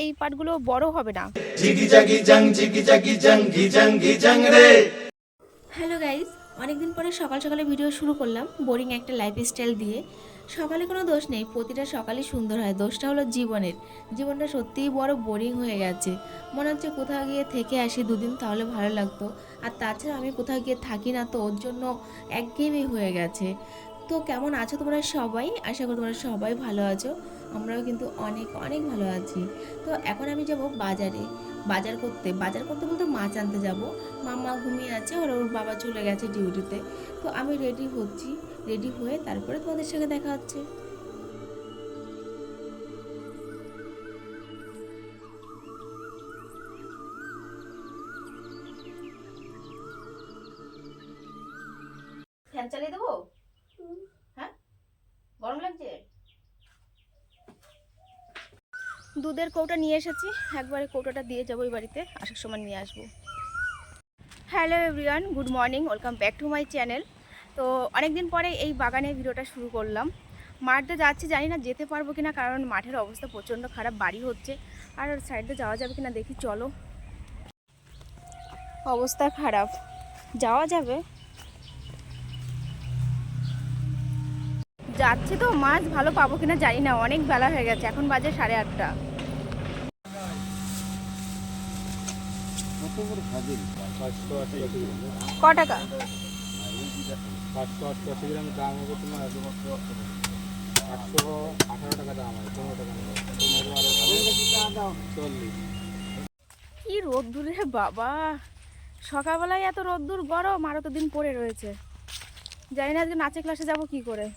এই পাটগুলো বড় হবে না। হ্যালো গাইস, অনেকদিন পরে সকাল সকালে ভিডিও শুরু করলাম বোরিং একটা লাইফস্টাইল দিয়ে। সকালে কোনো দোষ নেই, প্রতিটা সকালই সুন্দর হয়, দোষটা হলো জীবনের। জীবনটা সত্যিই বড় বোরিং হয়ে গেছে। মনে হচ্ছে কোথাও গিয়ে থেকে আসি দুদিন, তাহলে ভালো লাগতো। আর তাছাড়া আমি কোথাও গিয়ে থাকি না, তো ওর জন্য একঘেয়েমি হয়ে গেছে। তো কেমন আছো তোমরা সবাই? আশা করি তোমরা সবাই ভালো আছো। আমরাও কিন্তু অনেক অনেক ভালো আছি। তো এখন আমি যাব বাজারে, বাজার করতে বলতে মাছ আনতে যাব। মামা ঘুমিয়ে আছে, ওর বাবা চলে গেছে ডিউটিতে। তো আমি রেডি হচ্ছি, রেডি হয়ে তারপরে তোমাদের সঙ্গে দেখা হচ্ছে। ফ্যান চালিয়ে দেবো? হ্যাঁ, গরম লাগছে। দুধের কৌটা নিয়ে এসেছি, একবারে কৌটাটা দিয়ে যাবো ওই বাড়িতে, আসার সময় নিয়ে আসবো। Hello everyone, good morning, welcome back to my channel. তো অনেকদিন পরে এই বাগানে ভিডিওটা শুরু করলাম। মাঠে যাচ্ছি, জানি না যেতে পারবো কিনা, কারণ মাঠের অবস্থা প্রচণ্ড খারাপ, বাড়ি হচ্ছে। আর সাইডে যাওয়া যাবে কিনা দেখি, চলো। অবস্থা খারাপ, যাওয়া যাবে। যাচ্ছি তো, মাছ ভালো পাবো কিনা জানি না, অনেক বেলা হয়ে গেছে, এখন বাজে 8:30। ক টাকা? 588 গ্রামের দাম হবে তোমার 818 টাকা দাম হয়, 15 টাকা 40। কি রোদ্দুর রে বাবা, সকালবেলায় এত রোদ্দুর, গরম আরও তো দিন পড়ে রয়েছে। জানি না আজকে নাচে ক্লাসে যাব কি করে।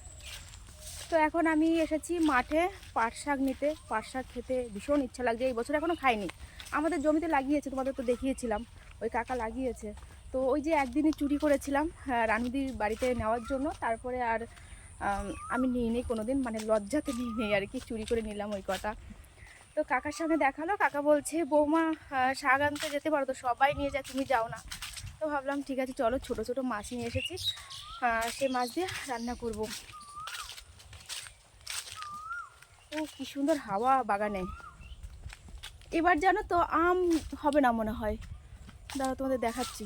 তো এখন আমি এসেছি মাঠে পাট শাক নিতে। পাট শাক খেতে ভীষণ ইচ্ছা লাগছে, এই বছর এখনও খাইনি। আমাদের জমিতে লাগিয়েছে, তোমাদের তো দেখিয়েছিলাম, ওই কাকা লাগিয়েছে। তো ওই যে একদিনই চুরি করেছিলাম রানুদির বাড়িতে নেওয়ার জন্য, তারপরে আর আমি নিই নেই কোনো দিন, মানে লজ্জাতে নিই নেই আর কি, চুরি করে নিলাম ওই কটা। তো কাকার সঙ্গে দেখালো, কাকা বলছে বৌমা শাক আনতে যেতে পারো, তো সবাই নিয়ে যায়, তুমি যাও না। তো ভাবলাম ঠিক আছে চলো, ছোটো ছোটো মাছ নিয়ে এসেছি, সেই মাছ দিয়ে রান্না করব। ও কি সুন্দর হাওয়া বাগানে। এবার জানো তো আম হবে না মনে হয়, দাঁড়াও তোমাদের দেখাচ্ছি।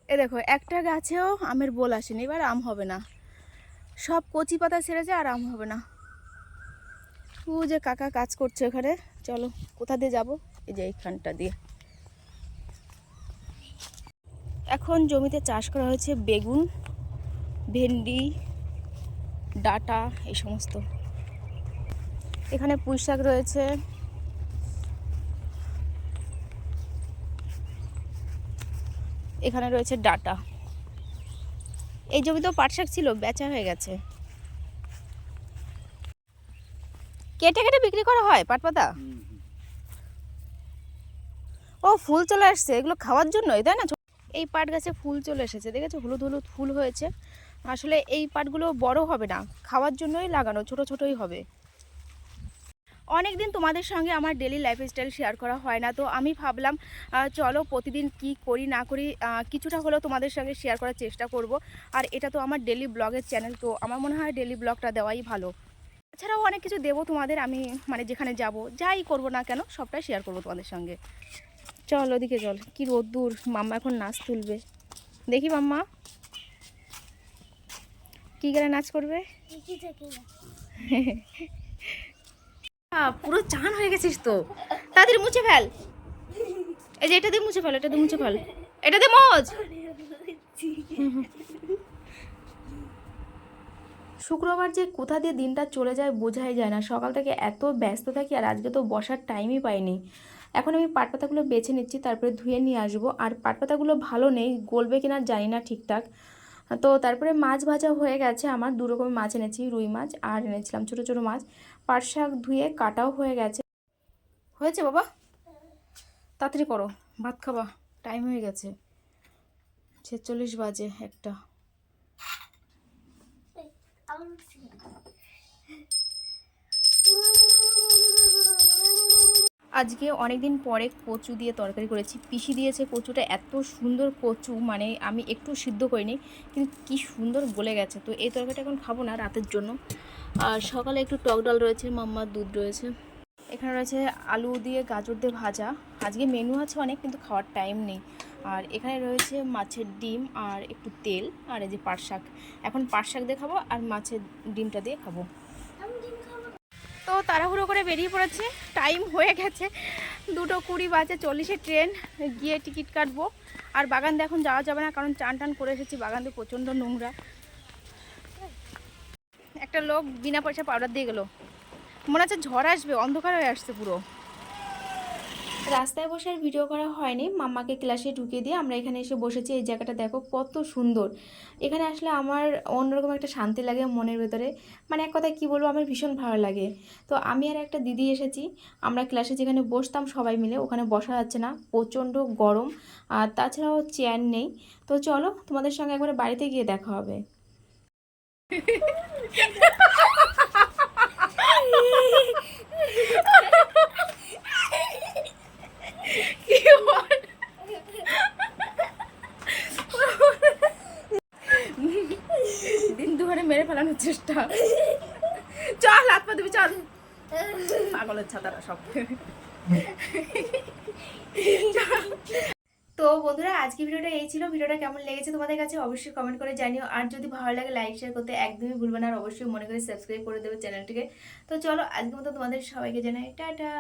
এ দেখো, একটা গাছেও আমের বোল আসেনি, এবার আম হবে না, সব কচি পাতা ছেড়েছে আর আম হবে না। ও যে কাকা কাজ করছে ওখানে, চলো কোথা দিয়ে যাব? এই যে এইখানটা দিয়ে। এখন জমিতে চাষ করা হয়েছে বেগুন, ভেন্ডি, ডাঁটা, এই সমস্ত। এখানে পুঁই শাক রয়েছে, এখানে রয়েছে ডাঁটা। এই জমিতেও পাট শাক ছিল, বেচা হয়ে গেছে। কেটে কেটে বিক্রি করা হয় পাট পাতা। ও ফুল চলে আসছে, এগুলো খাওয়ার জন্যই তাই না? এই পাট গাছে ফুল চলে এসেছে, দেখেছো, হলুদ হলুদ ফুল হয়েছে। আসলে এই পাটগুলো বড় হবে না, খাওয়ার জন্যই লাগানো, ছোট ছোটই হবে। অনেক দিন তোমাদের সঙ্গে আমার ডেলি লাইফস্টাইল শেয়ার করা হয় না, তো আমি ভাবলাম চলো প্রতিদিন কি করি না করি কিছুটা হলেও তোমাদের সঙ্গে শেয়ার করার চেষ্টা করব। আর এটা তো আমার ডেলি ব্লগের চ্যানেল, তো আমার মনে হয় ডেলি ব্লগটা দেওয়াই ভালো। এছাড়াও অনেক কিছু দেবো তোমাদের, আমি মানে যেখানে যাব যাই করব না কেন সবটাই শেয়ার করব তোমাদের সঙ্গে। চল ওদিকে চল, কি রোদ্দুর, মাম্মা এখন নাচ তুলবে, দেখি মাম্মা কি করে নাচ করবে। পুরো চান হয়ে গেছিস তো, তাড়াতাড়ি মুছে ফেল। এই যে এটা দিয়ে মুছে ফেল, এটা দিয়ে মুছে ফেল, এটা দিয়ে মোজ। শুক্রবার যে কোথা দিয়ে দিনটা চলে যায় বোঝাই যায় না, সকাল থেকে এত ব্যস্ত থাকি, আর আজকে তো বসার টাইমই পাইনি। এখন আমি পাট পাতাগুলো বেছে নিচ্ছি, তারপরে ধুয়ে নিয়ে আসবো। আর পাট পাতাগুলো ভালো নেই, গলবে কিনা জানি না ঠিকঠাক। তো তারপরে মাছ ভাজা হয়ে গেছে আমার, দু রকমের মাছ এনেছি, রুই মাছ আর এনেছিলাম ছোটো ছোটো মাছ। পাট শাক ধুয়ে কাটাও হয়ে গেছে। হয়েছে বাবা, তাড়াতাড়ি করো, ভাত খাবা, টাইম হয়ে গেছে, 46 বাজে একটা। আজকে অনেকদিন পরে কচু দিয়ে তরকারি করেছি, পিসি দিয়েছে কচুটা, এত সুন্দর কচু, মানে আমি একটু সিদ্ধ করিনি, কিন্তু কি সুন্দর গলে গেছে। তো এই তরকারিটা এখন খাবো না, রাতের জন্য। আর সকালে একটু টক ডাল রয়েছে, মাম্মার দুধ রয়েছে। এখানে রয়েছে আলু দিয়ে গাজর দিয়ে ভাজা। আজকে মেনু আছে অনেক, কিন্তু খাওয়ার টাইম নেই। আর এখানে রয়েছে মাছের ডিম আর একটু তেল, আর এই যে পাট শাক। এখন পাট শাক দিয়ে খাবো আর মাছের ডিমটা দিয়ে খাবো। তো তাড়াহুড়ো করে বেরিয়ে পড়েছে, টাইম হয়ে গেছে 2:20 বাজে, 40-এ ট্রেন, গিয়ে টিকিট কাটবো। আর বাগান দিয়ে এখন যাওয়া যাবে না, কারণ চান টান করে এসেছি, বাগান দিয়ে প্রচণ্ড নোংরা। একটা লোক বিনা পয়সা পাউডার দিয়ে গেলো, মনে হচ্ছে ঝড় আসবে, অন্ধকার হয়ে আসছে পুরো। রাস্তায় বসে আর ভিডিও করা হয়নি, মাম্মাকে ক্লাসে ঢুকিয়ে দিয়ে আমরা এখানে এসে বসেছি। এই জায়গাটা দেখো কত সুন্দর। এখানে আসলে আমার অন্যরকম একটা শান্তি লাগে মনের ভেতরে, মানে এক কথায় কী বলবো, আমার ভীষণ ভালো লাগে। তো আমি আর একটা দিদি এসেছি, আমরা ক্লাসে যেখানে বসতাম সবাই মিলে, ওখানে বসা যাচ্ছে না, প্রচণ্ড গরম, আর তাছাড়াও চেয়ার নেই। তো চলো তোমাদের সঙ্গে একবারে বাড়িতে গিয়ে দেখা হবে। দিন দুপুরে মেরে ফেলানোর চেষ্টা। চল হাত পা দিবি, চল। পাগলের ছাতারা সব। তো বন্ধুরা, আজকে ভিডিওটা এই ছিল। ভিডিওটা কেমন লেগেছে তোমাদের কাছে অবশ্যই কমেন্ট করে জানিও। আর যদি ভালো লাগে লাইক শেয়ার করতে একদমই ভুলবে না, আর অবশ্যই মনে করে সাবস্ক্রাইব করে দেবে চ্যানেলটিকে। তো চলো আজকের মতো তোমাদের সবাইকে জানাই টাটা।